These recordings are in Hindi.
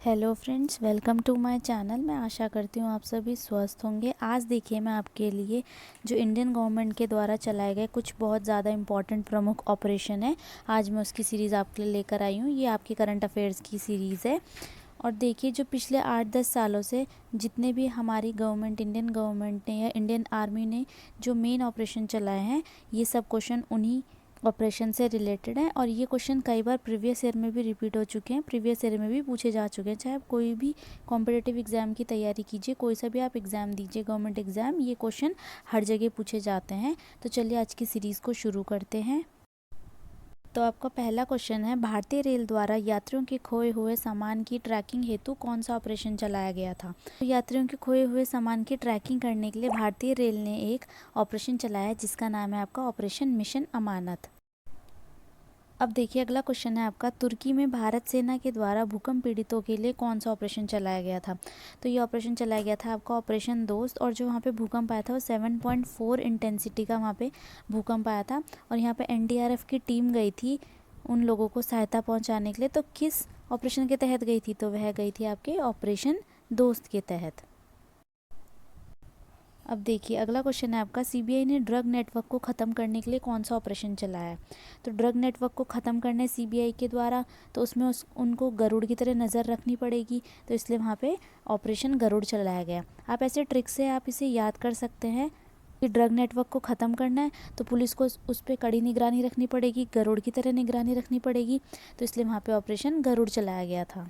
Hello friends, welcome to my channel. मैं आशा करती हूँ आप सभी स्वस्थ होंगे। आज देखिए मैं आपके लिए जो इंडियन गवर्नमेंट के द्वारा चलाए गए कुछ बहुत ज़्यादा इम्पॉर्टेंट प्रमुख ऑपरेशन है, आज मैं उसकी सीरीज़ आपके लिए लेकर आई हूँ। ये आपकी करंट अफेयर्स की सीरीज़ है। और देखिए जो पिछले 8-10 सालों से जितने भी हमारी गवर्नमेंट, इंडियन गवर्नमेंट ने या इंडियन आर्मी ने जो मेन ऑपरेशन चलाए हैं, ये सब क्वेश्चन उन्हीं ऑपरेशन से रिलेटेड है। और ये क्वेश्चन कई बार प्रीवियस ईयर में भी रिपीट हो चुके हैं, प्रीवियस ईयर में भी पूछे जा चुके हैं। चाहे आप कोई भी कॉम्पिटिटिव एग्ज़ाम की तैयारी कीजिए, कोई सा भी आप एग्ज़ाम दीजिए, गवर्नमेंट एग्ज़ाम, ये क्वेश्चन हर जगह पूछे जाते हैं। तो चलिए आज की सीरीज़ को शुरू करते हैं। तो आपका पहला क्वेश्चन है, भारतीय रेल द्वारा यात्रियों के खोए हुए सामान की ट्रैकिंग हेतु कौन सा ऑपरेशन चलाया गया था। तो यात्रियों के खोए हुए सामान की ट्रैकिंग करने के लिए भारतीय रेल ने एक ऑपरेशन चलाया है जिसका नाम है आपका ऑपरेशन मिशन अमानत। अब देखिए अगला क्वेश्चन है आपका, तुर्की में भारत सेना के द्वारा भूकंप पीड़ितों के लिए कौन सा ऑपरेशन चलाया गया था। तो ये ऑपरेशन चलाया गया था आपका ऑपरेशन दोस्त। और जो वहाँ पे भूकंप आया था वो 7.4 इंटेंसिटी का वहाँ पे भूकंप आया था। और यहाँ पे एनडीआरएफ की टीम गई थी उन लोगों को सहायता पहुँचाने के लिए। तो किस ऑपरेशन के तहत गई थी, तो वह गई थी आपके ऑपरेशन दोस्त के तहत। अब देखिए अगला क्वेश्चन है आपका, सीबीआई ने ड्रग नेटवर्क को ख़त्म करने के लिए कौन सा ऑपरेशन चलाया है। तो ड्रग नेटवर्क को ख़त्म करने सीबीआई के द्वारा, तो उसमें उनको गरुड़ की तरह नज़र रखनी पड़ेगी, तो इसलिए वहाँ पे ऑपरेशन गरुड़ चलाया गया। आप ऐसे ट्रिक से आप इसे याद कर सकते हैं कि ड्रग नेटवर्क को ख़त्म करना है तो पुलिस को उस पर कड़ी निगरानी रखनी पड़ेगी, गरुड़ की तरह निगरानी रखनी पड़ेगी, तो इसलिए वहाँ पे ऑपरेशन गरुड़ चलाया गया था।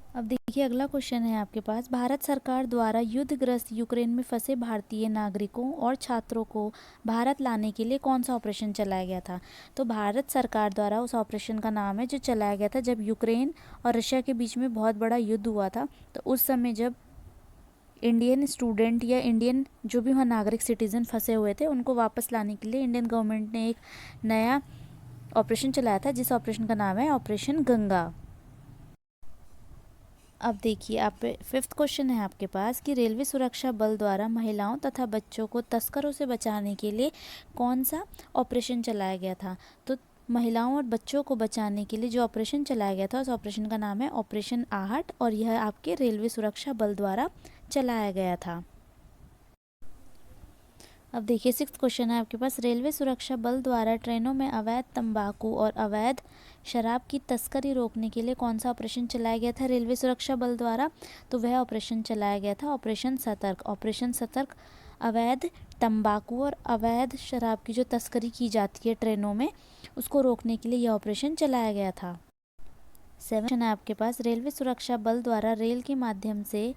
अब देखिए अगला क्वेश्चन है आपके पास, भारत सरकार द्वारा युद्धग्रस्त यूक्रेन में फंसे भारतीय नागरिकों और छात्रों को भारत लाने के लिए कौन सा ऑपरेशन चलाया गया था। तो भारत सरकार द्वारा उस ऑपरेशन का नाम है जो चलाया गया था जब यूक्रेन और रशिया के बीच में बहुत बड़ा युद्ध हुआ था। तो उस समय जब इंडियन स्टूडेंट या इंडियन जो भी वहाँ नागरिक सिटीज़न फंसे हुए थे उनको वापस लाने के लिए इंडियन गवर्नमेंट ने एक नया ऑपरेशन चलाया था जिस ऑपरेशन का नाम है ऑपरेशन गंगा। अब देखिए आप फिफ्थ क्वेश्चन है आपके पास कि रेलवे सुरक्षा बल द्वारा महिलाओं तथा बच्चों को तस्करों से बचाने के लिए कौन सा ऑपरेशन चलाया गया था। तो महिलाओं और बच्चों को बचाने के लिए जो ऑपरेशन चलाया गया था उस ऑपरेशन का नाम है ऑपरेशन आहट, और यह आपके रेलवे सुरक्षा बल द्वारा चलाया गया था। अब देखिए सिक्स्थ क्वेश्चन है आपके पास, रेलवे सुरक्षा बल द्वारा ट्रेनों में अवैध तंबाकू और अवैध शराब की तस्करी रोकने के लिए कौन सा ऑपरेशन चलाया गया था रेलवे सुरक्षा बल द्वारा। तो वह ऑपरेशन चलाया गया था ऑपरेशन सतर्क। ऑपरेशन सतर्क अवैध तंबाकू और अवैध शराब की जो तस्करी की जाती है ट्रेनों में, उसको रोकने के लिए यह ऑपरेशन चलाया गया था। सेवन क्वेश्चन है आपके पास, रेलवे सुरक्षा बल द्वारा रेल के माध्यम से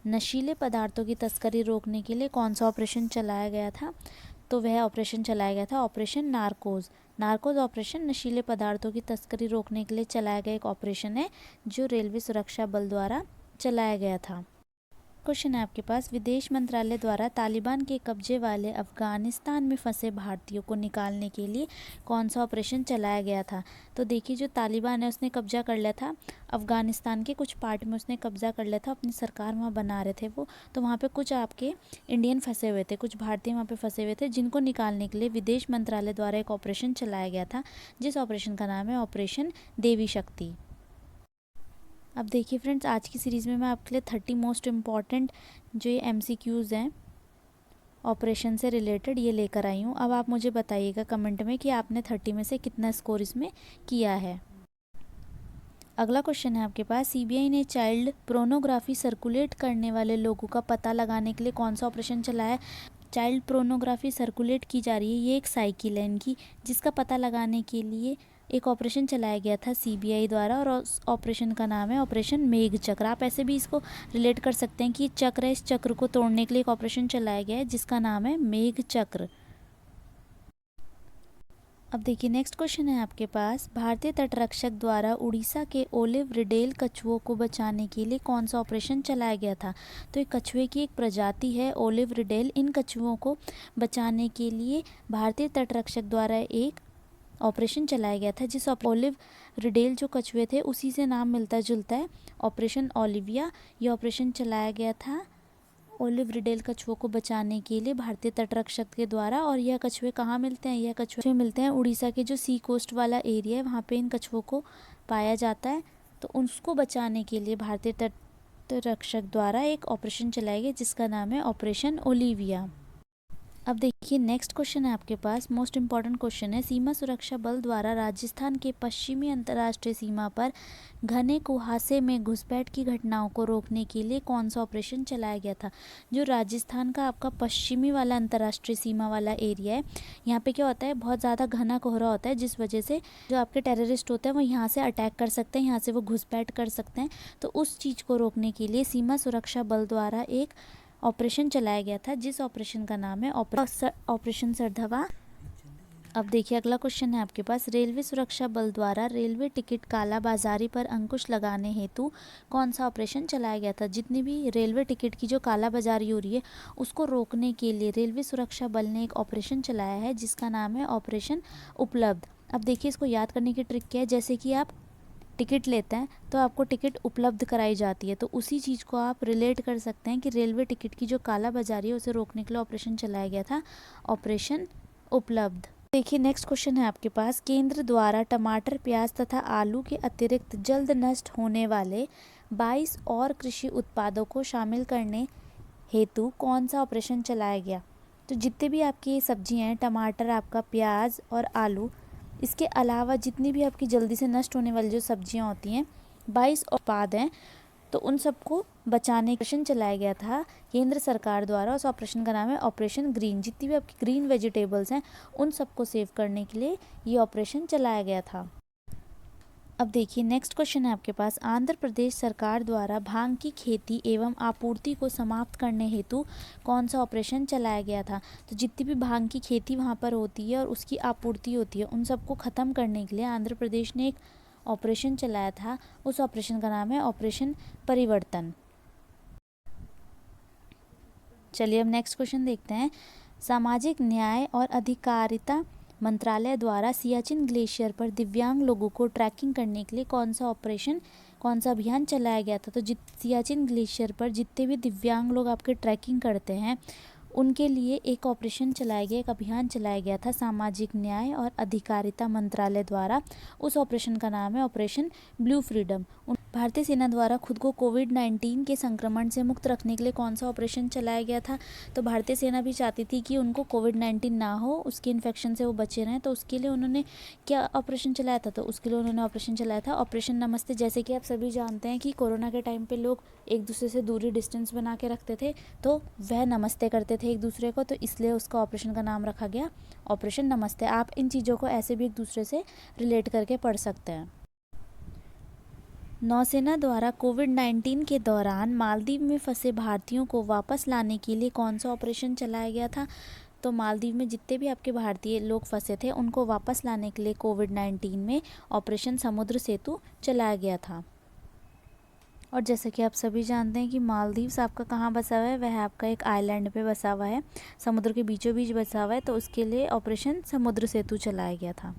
नशीले पदार्थों की तस्करी रोकने के लिए कौन सा ऑपरेशन चलाया गया था। तो वह ऑपरेशन चलाया गया था ऑपरेशन नार्कोज। नार्कोज ऑपरेशन नशीले पदार्थों की तस्करी रोकने के लिए चलाया गया एक ऑपरेशन है जो रेलवे सुरक्षा बल द्वारा चलाया गया था। क्वेश्चन है आपके पास, विदेश मंत्रालय द्वारा तालिबान के कब्जे वाले अफगानिस्तान में फंसे भारतीयों को निकालने के लिए कौन सा ऑपरेशन चलाया गया था। तो देखिए जो तालिबान है उसने कब्जा कर लिया था अफगानिस्तान के कुछ पार्ट में, उसने कब्जा कर लिया था, अपनी सरकार वहाँ बना रहे थे वो। तो वहाँ पे कुछ आपके इंडियन फंसे हुए थे, कुछ भारतीय वहाँ पे फंसे हुए थे, जिनको निकालने के लिए विदेश मंत्रालय द्वारा एक ऑपरेशन चलाया गया था जिस ऑपरेशन का नाम है ऑपरेशन देवी शक्ति। अब देखिए फ्रेंड्स आज की सीरीज़ में मैं आपके लिए 30 मोस्ट इम्पॉर्टेंट जो ये MCQs हैं ऑपरेशन से रिलेटेड ये लेकर आई हूँ। अब आप मुझे बताइएगा कमेंट में कि आपने 30 में से कितना स्कोर इसमें किया है। अगला क्वेश्चन है आपके पास, सीबीआई ने चाइल्ड प्रोनोग्राफी सर्कुलेट करने वाले लोगों का पता लगाने के लिए कौन सा ऑपरेशन चलाया है। चाइल्ड प्रोनोग्राफी सर्कुलेट की जा रही है, ये एक साइकिल है इनकी, जिसका पता लगाने के लिए एक ऑपरेशन चलाया गया था सीबीआई द्वारा, और उस ऑपरेशन का नाम है ऑपरेशन मेघ चक्र। आप ऐसे भी इसको रिलेट कर सकते हैं कि चक्र है, इस चक्र को तोड़ने के लिए एक ऑपरेशन चलाया गया है जिसका नाम है मेघ चक्र। अब देखिए नेक्स्ट क्वेश्चन है आपके पास, भारतीय तटरक्षक द्वारा उड़ीसा के ओलिव रिडेल कछुओं को बचाने के लिए कौन सा ऑपरेशन चलाया गया था। तो ये कछुए की एक प्रजाति है ओलिव रिडेल, इन कछुओं को बचाने के लिए भारतीय तटरक्षक द्वारा एक ऑपरेशन चलाया गया था जिस ओलिव रिडेल जो कछुए थे उसी से नाम मिलता जुलता है ऑपरेशन ओलिविया। ये ऑपरेशन चलाया गया था ओलिव रिडेल कछुओं को बचाने के लिए भारतीय तटरक्षक के द्वारा। और यह कछुए कहाँ मिलते हैं, यह कछुए मिलते हैं उड़ीसा के जो सी कोस्ट वाला एरिया है वहाँ पे इन कछुओं को पाया जाता है। तो उसको बचाने के लिए भारतीय तट रक्षक द्वारा एक ऑपरेशन चलाया गया जिसका नाम है ऑपरेशन ओलिविया। अब देखिए नेक्स्ट क्वेश्चन है आपके पास, मोस्ट इम्पॉर्टेंट क्वेश्चन है, सीमा सुरक्षा बल द्वारा राजस्थान के पश्चिमी अंतर्राष्ट्रीय सीमा पर घने कुहासे में घुसपैठ की घटनाओं को रोकने के लिए कौन सा ऑपरेशन चलाया गया था। जो राजस्थान का आपका पश्चिमी वाला अंतर्राष्ट्रीय सीमा वाला एरिया है, यहाँ पे क्या होता है, बहुत ज़्यादा घना कोहरा होता है जिस वजह से जो आपके टेररिस्ट होते हैं वो यहाँ से अटैक कर सकते हैं, यहाँ से वो घुसपैठ कर सकते हैं। तो उस चीज़ को रोकने के लिए सीमा सुरक्षा बल द्वारा एक ऑपरेशन चलाया गया था जिस ऑपरेशन का नाम है ऑपरेशन सरधवा। अब देखिए अगला क्वेश्चन है आपके पास, रेलवे सुरक्षा बल द्वारा रेलवे टिकट कालाबाजारी पर अंकुश लगाने हेतु कौन सा ऑपरेशन चलाया गया था। जितनी भी रेलवे टिकट की जो कालाबाजारी हो रही है उसको रोकने के लिए रेलवे सुरक्षा बल ने एक ऑपरेशन चलाया है जिसका नाम है ऑपरेशन उपलब्ध। अब देखिए इसको याद करने की ट्रिक क्या है, जैसे कि आप टिकट लेते हैं तो आपको टिकट उपलब्ध कराई जाती है, तो उसी चीज़ को आप रिलेट कर सकते हैं कि रेलवे टिकट की जो कालाबाजारी है उसे रोकने के लिए ऑपरेशन चलाया गया था, ऑपरेशन उपलब्ध। देखिए नेक्स्ट क्वेश्चन है आपके पास, केंद्र द्वारा टमाटर, प्याज तथा आलू के अतिरिक्त जल्द नष्ट होने वाले 22 और कृषि उत्पादों को शामिल करने हेतु कौन सा ऑपरेशन चलाया गया। तो जितने भी आपकी सब्जियां हैं, टमाटर, आपका प्याज और आलू, इसके अलावा जितनी भी आपकी जल्दी से नष्ट होने वाली जो सब्जियां होती हैं, 22 उत्पाद हैं, तो उन सबको बचाने का ऑपरेशन चलाया गया था केंद्र सरकार द्वारा। उस ऑपरेशन का नाम है ऑपरेशन ग्रीन। जितनी भी आपकी ग्रीन वेजिटेबल्स हैं उन सबको सेव करने के लिए ये ऑपरेशन चलाया गया था। अब देखिए नेक्स्ट क्वेश्चन है आपके पास, आंध्र प्रदेश सरकार द्वारा भांग की खेती एवं आपूर्ति को समाप्त करने हेतु कौन सा ऑपरेशन चलाया गया था। तो जितनी भी भांग की खेती वहाँ पर होती है और उसकी आपूर्ति होती है उन सबको ख़त्म करने के लिए आंध्र प्रदेश ने एक ऑपरेशन चलाया था। उस ऑपरेशन का नाम है ऑपरेशन परिवर्तन। चलिए अब नेक्स्ट क्वेश्चन देखते हैं, सामाजिक न्याय और अधिकारिता मंत्रालय द्वारा सियाचिन ग्लेशियर पर दिव्यांग लोगों को ट्रैकिंग करने के लिए कौन सा अभियान चलाया गया था। तो सियाचिन ग्लेशियर पर जितने भी दिव्यांग लोग आपके ट्रैकिंग करते हैं उनके लिए एक ऑपरेशन चलाया गया, एक अभियान चलाया गया था सामाजिक न्याय और अधिकारिता मंत्रालय द्वारा। उस ऑपरेशन का नाम है ऑपरेशन ब्लू फ्रीडम। भारतीय सेना द्वारा खुद को कोविड-19 के संक्रमण से मुक्त रखने के लिए कौन सा ऑपरेशन चलाया गया था। तो भारतीय सेना भी चाहती थी कि उनको कोविड-19 ना हो, उसके इन्फेक्शन से वो बचे रहें, तो उसके लिए उन्होंने क्या ऑपरेशन चलाया था। तो उसके लिए उन्होंने ऑपरेशन चलाया था ऑपरेशन नमस्ते। जैसे कि आप सभी जानते हैं कि कोरोना के टाइम पे लोग एक दूसरे से दूरी डिस्टेंस बना के रखते थे, तो वह नमस्ते करते थे एक दूसरे को, तो इसलिए उसका ऑपरेशन का नाम रखा गया ऑपरेशन नमस्ते। आप इन चीज़ों को ऐसे भी एक दूसरे से रिलेट करके पढ़ सकते हैं। नौसेना द्वारा कोविड-19 के दौरान मालदीव में फंसे भारतीयों को वापस लाने के लिए कौन सा ऑपरेशन चलाया गया था। तो मालदीव में जितने भी आपके भारतीय लोग फंसे थे उनको वापस लाने के लिए कोविड-19 में ऑपरेशन समुद्र सेतु चलाया गया था। और जैसे कि आप सभी जानते हैं कि मालदीव्स आपका कहाँ बसा हुआ है, वह आपका एक आइलैंड पे बसा हुआ है, समुद्र के बीचों बीच बसा हुआ है, तो उसके लिए ऑपरेशन समुद्र सेतु चलाया गया था।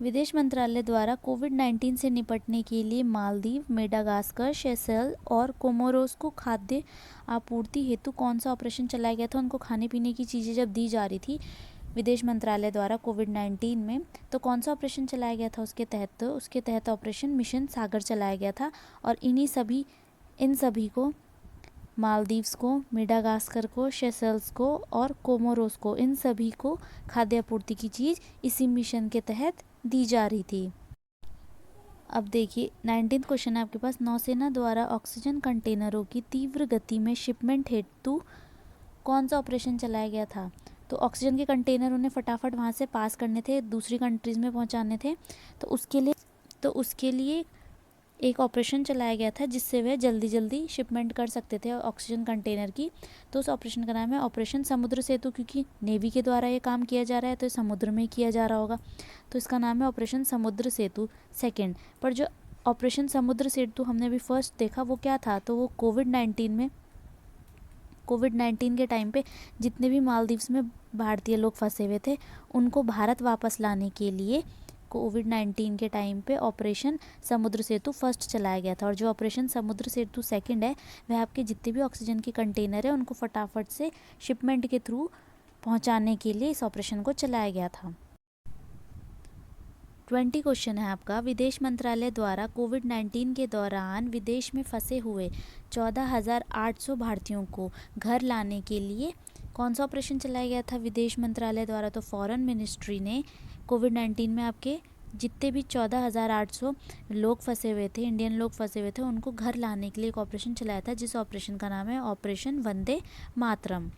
विदेश मंत्रालय द्वारा कोविड-19 से निपटने के लिए मालदीव, मेडागास्कर, सेशेल्स और कोमोरोस को खाद्य आपूर्ति हेतु कौन सा ऑपरेशन चलाया गया था। उनको खाने पीने की चीज़ें जब दी जा रही थी विदेश मंत्रालय द्वारा कोविड-19 में, तो कौन सा ऑपरेशन चलाया गया था उसके तहत ऑपरेशन मिशन सागर चलाया गया था। और इन सभी को, मालदीव्स को, मेडागास्कर को, सेशेल्स को और कोमोरोस को, इन सभी को खाद्य आपूर्ति की चीज़ इसी मिशन के तहत दी जा रही थी। अब देखिए 19th क्वेश्चन है आपके पास, नौसेना द्वारा ऑक्सीजन कंटेनरों की तीव्र गति में शिपमेंट हेतु कौन सा ऑपरेशन चलाया गया था। तो ऑक्सीजन के कंटेनर उन्हें फटाफट वहाँ से पास करने थे, दूसरी कंट्रीज़ में पहुँचाने थे, तो उसके लिए एक ऑपरेशन चलाया गया था जिससे वह जल्दी शिपमेंट कर सकते थे ऑक्सीजन कंटेनर की। तो उस ऑपरेशन का नाम है ऑपरेशन समुद्र सेतु, क्योंकि नेवी के द्वारा ये काम किया जा रहा है तो समुद्र में किया जा रहा होगा, तो इसका नाम है ऑपरेशन समुद्र सेतु सेकेंड। पर जो ऑपरेशन समुद्र सेतु हमने अभी फर्स्ट देखा वो क्या था, तो वो कोविड-19 के टाइम पे जितने भी मालदीव्स में भारतीय लोग फंसे हुए थे उनको भारत वापस लाने के लिए कोविड-19 के टाइम पे ऑपरेशन समुद्र सेतु फर्स्ट चलाया गया था। और जो ऑपरेशन समुद्र सेतु सेकंड है वह आपके जितने भी ऑक्सीजन के कंटेनर है उनको फटाफट से शिपमेंट के थ्रू पहुंचाने के लिए इस ऑपरेशन को चलाया गया था। 20 क्वेश्चन है आपका। विदेश मंत्रालय द्वारा कोविड-19 के दौरान विदेश में फंसे हुए 14,800 भारतीयों को घर लाने के लिए कौन सा ऑपरेशन चलाया गया था विदेश मंत्रालय द्वारा? तो फॉरेन मिनिस्ट्री ने कोविड-19 में आपके जितने भी 14,800 लोग फंसे हुए थे, इंडियन लोग फंसे हुए थे, उनको घर लाने के लिए एक ऑपरेशन चलाया था, जिस ऑपरेशन का नाम है ऑपरेशन वंदे मातरम।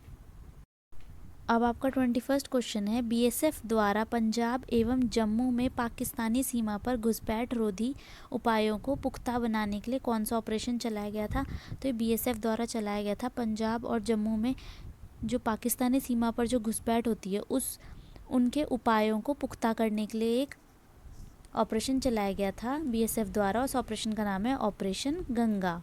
अब आपका 21 क्वेश्चन है। बीएसएफ द्वारा पंजाब एवं जम्मू में पाकिस्तानी सीमा पर घुसपैठ रोधी उपायों को पुख्ता बनाने के लिए कौन सा ऑपरेशन चलाया गया था? तो ये बीएसएफ द्वारा चलाया गया था। पंजाब और जम्मू में जो पाकिस्तानी सीमा पर जो घुसपैठ होती है उनके उपायों को पुख्ता करने के लिए एक ऑपरेशन चलाया गया था बीएसएफ द्वारा। उस ऑपरेशन का नाम है ऑपरेशन गंगा।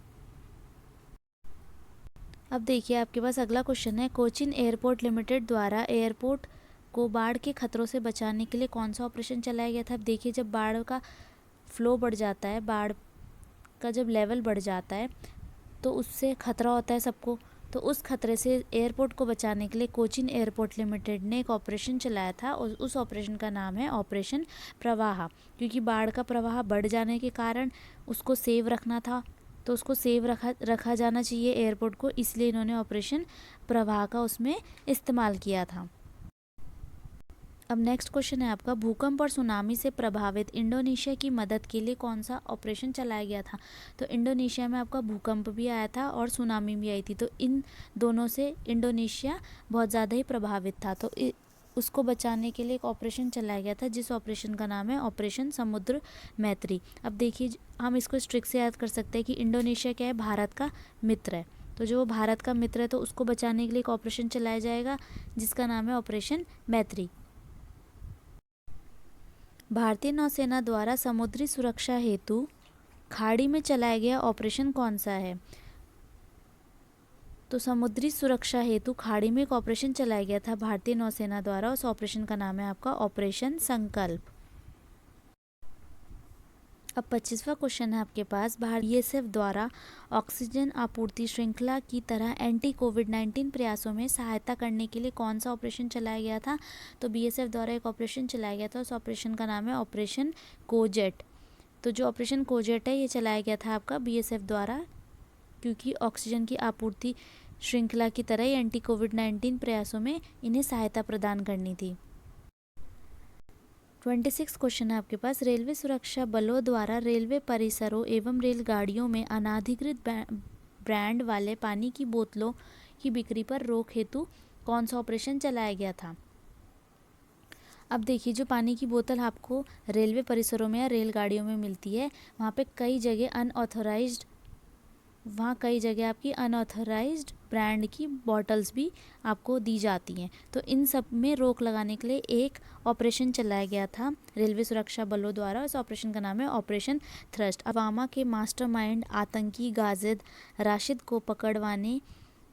अब देखिए आपके पास अगला क्वेश्चन है। कोचिन एयरपोर्ट लिमिटेड द्वारा एयरपोर्ट को बाढ़ के खतरों से बचाने के लिए कौन सा ऑपरेशन चलाया गया था? अब देखिए, जब बाढ़ का फ्लो बढ़ जाता है, बाढ़ का जब लेवल बढ़ जाता है तो उससे खतरा होता है सबको। तो उस खतरे से एयरपोर्ट को बचाने के लिए कोचिन एयरपोर्ट लिमिटेड ने एक ऑपरेशन चलाया था और उस ऑपरेशन का नाम है ऑपरेशन प्रवाह। क्योंकि बाढ़ का प्रवाह बढ़ जाने के कारण उसको सेव रखना था, तो उसको सेव रखा जाना चाहिए एयरपोर्ट को, इसलिए इन्होंने ऑपरेशन प्रवाह का उसमें इस्तेमाल किया था। अब नेक्स्ट क्वेश्चन है आपका। भूकंप और सुनामी से प्रभावित इंडोनेशिया की मदद के लिए कौन सा ऑपरेशन चलाया गया था? तो इंडोनेशिया में आपका भूकंप भी आया था और सुनामी भी आई थी, तो इन दोनों से इंडोनेशिया बहुत ज़्यादा ही प्रभावित था, तो उसको बचाने के लिए एक ऑपरेशन चलाया गया था, जिस ऑपरेशन का नाम है ऑपरेशन समुद्र मैत्री। अब देखिए, हम इसको स्ट्रिक से याद कर सकते हैं कि इंडोनेशिया क्या है, भारत का मित्र है, तो जो भारत का मित्र है तो उसको बचाने के लिए एक ऑपरेशन चलाया जाएगा जिसका नाम है ऑपरेशन मैत्री। भारतीय नौसेना द्वारा समुद्री सुरक्षा हेतु खाड़ी में चलाया गया ऑपरेशन कौन सा है? तो समुद्री सुरक्षा हेतु खाड़ी में एक ऑपरेशन चलाया गया था भारतीय नौसेना द्वारा। उस ऑपरेशन का नाम है आपका ऑपरेशन संकल्प। अब 25वां क्वेश्चन है आपके पास। बीएसएफ द्वारा ऑक्सीजन आपूर्ति श्रृंखला की तरह एंटी कोविड-19 प्रयासों में सहायता करने के लिए कौन सा ऑपरेशन चलाया गया था? तो बीएसएफ द्वारा एक ऑपरेशन चलाया गया था, उस ऑपरेशन का नाम है ऑपरेशन कोजेट। तो जो ऑपरेशन कोजेट है ये चलाया गया था आपका बीएसएफ द्वारा, क्योंकि ऑक्सीजन की आपूर्ति श्रृंखला की तरह ही एंटी कोविड-19 प्रयासों में इन्हें सहायता प्रदान करनी थी। 26 क्वेश्चन है आपके पास। रेलवे सुरक्षा बलों द्वारा रेलवे परिसरों एवं रेलगाड़ियों में अनाधिकृत ब्रांड वाले पानी की बोतलों की बिक्री पर रोक हेतु कौन सा ऑपरेशन चलाया गया था? अब देखिए, जो पानी की बोतल आपको रेलवे परिसरों में या रेलगाड़ियों में मिलती है, वहाँ कई जगह आपकी अनऑथराइज्ड ब्रांड की बॉटल्स भी आपको दी जाती हैं। तो इन सब में रोक लगाने के लिए एक ऑपरेशन चलाया गया था रेलवे सुरक्षा बलों द्वारा। इस ऑपरेशन का नाम है ऑपरेशन थ्रस्ट। पुलवामा के मास्टरमाइंड आतंकी गाजिद राशिद को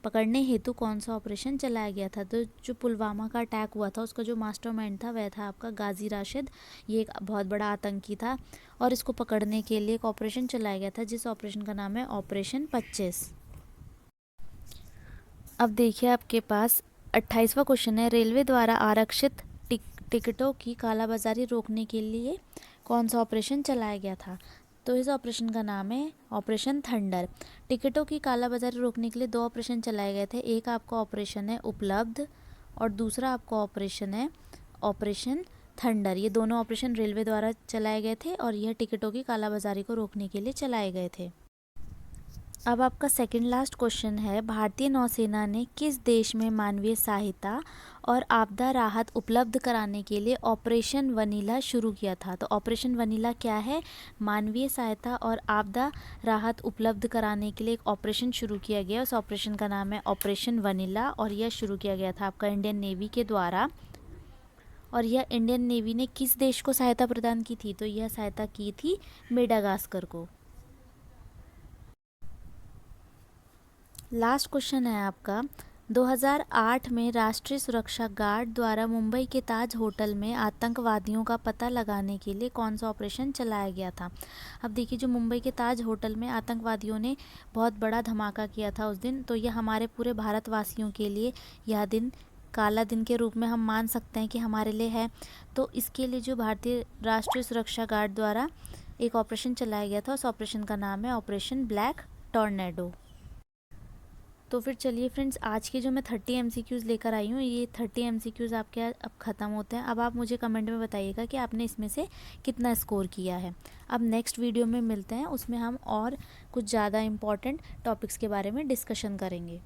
पकड़ने हेतु कौन सा ऑपरेशन चलाया गया था? तो जो पुलवामा का अटैक हुआ था उसका जो मास्टरमाइंड था वह था आपका गाजी राशिद। ये एक बहुत बड़ा आतंकी था और इसको पकड़ने के लिए एक ऑपरेशन चलाया गया था, जिस ऑपरेशन का नाम है ऑपरेशन 25। अब देखिए आपके पास 28वां क्वेश्चन है। रेलवे द्वारा आरक्षित टिकटों की कालाबाजारी रोकने के लिए कौन सा ऑपरेशन चलाया गया था? तो इस ऑपरेशन का नाम है ऑपरेशन थंडर। टिकटों की कालाबाजारी रोकने के लिए 2 ऑपरेशन चलाए गए थे। एक आपका ऑपरेशन है उपलब्ध और दूसरा आपका ऑपरेशन है ऑपरेशन थंडर। ये दोनों ऑपरेशन रेलवे द्वारा चलाए गए थे और यह टिकटों की कालाबाजारी को रोकने के लिए चलाए गए थे। अब आपका सेकंड लास्ट क्वेश्चन है। भारतीय नौसेना ने किस देश में मानवीय सहायता और आपदा राहत उपलब्ध कराने के लिए ऑपरेशन वनीला शुरू किया था? तो ऑपरेशन वनीला क्या है? मानवीय सहायता और आपदा राहत उपलब्ध कराने के लिए एक ऑपरेशन शुरू किया गया। उस ऑपरेशन का नाम है ऑपरेशन वनीला और यह शुरू किया गया था आपका इंडियन नेवी के द्वारा। और यह इंडियन नेवी ने किस देश को सहायता प्रदान की थी? तो यह सहायता की थी मेडागास्कर को। लास्ट क्वेश्चन है आपका। 2008 में राष्ट्रीय सुरक्षा गार्ड द्वारा मुंबई के ताज होटल में आतंकवादियों का पता लगाने के लिए कौन सा ऑपरेशन चलाया गया था? अब देखिए, जो मुंबई के ताज होटल में आतंकवादियों ने बहुत बड़ा धमाका किया था उस दिन, तो यह हमारे पूरे भारतवासियों के लिए यह दिन काला दिन के रूप में हम मान सकते हैं कि हमारे लिए है। तो इसके लिए जो भारतीय राष्ट्रीय सुरक्षा गार्ड द्वारा एक ऑपरेशन चलाया गया था, उस ऑपरेशन का नाम है ऑपरेशन ब्लैक टॉर्नेडो। तो फिर चलिए फ्रेंड्स, आज के जो मैं 30 MCQs लेकर आई हूँ, ये 30 MCQs आपके अब ख़त्म होते हैं। अब आप मुझे कमेंट में बताइएगा कि आपने इसमें से कितना स्कोर किया है। अब नेक्स्ट वीडियो में मिलते हैं, उसमें हम और कुछ ज़्यादा इम्पॉर्टेंट टॉपिक्स के बारे में डिस्कशन करेंगे।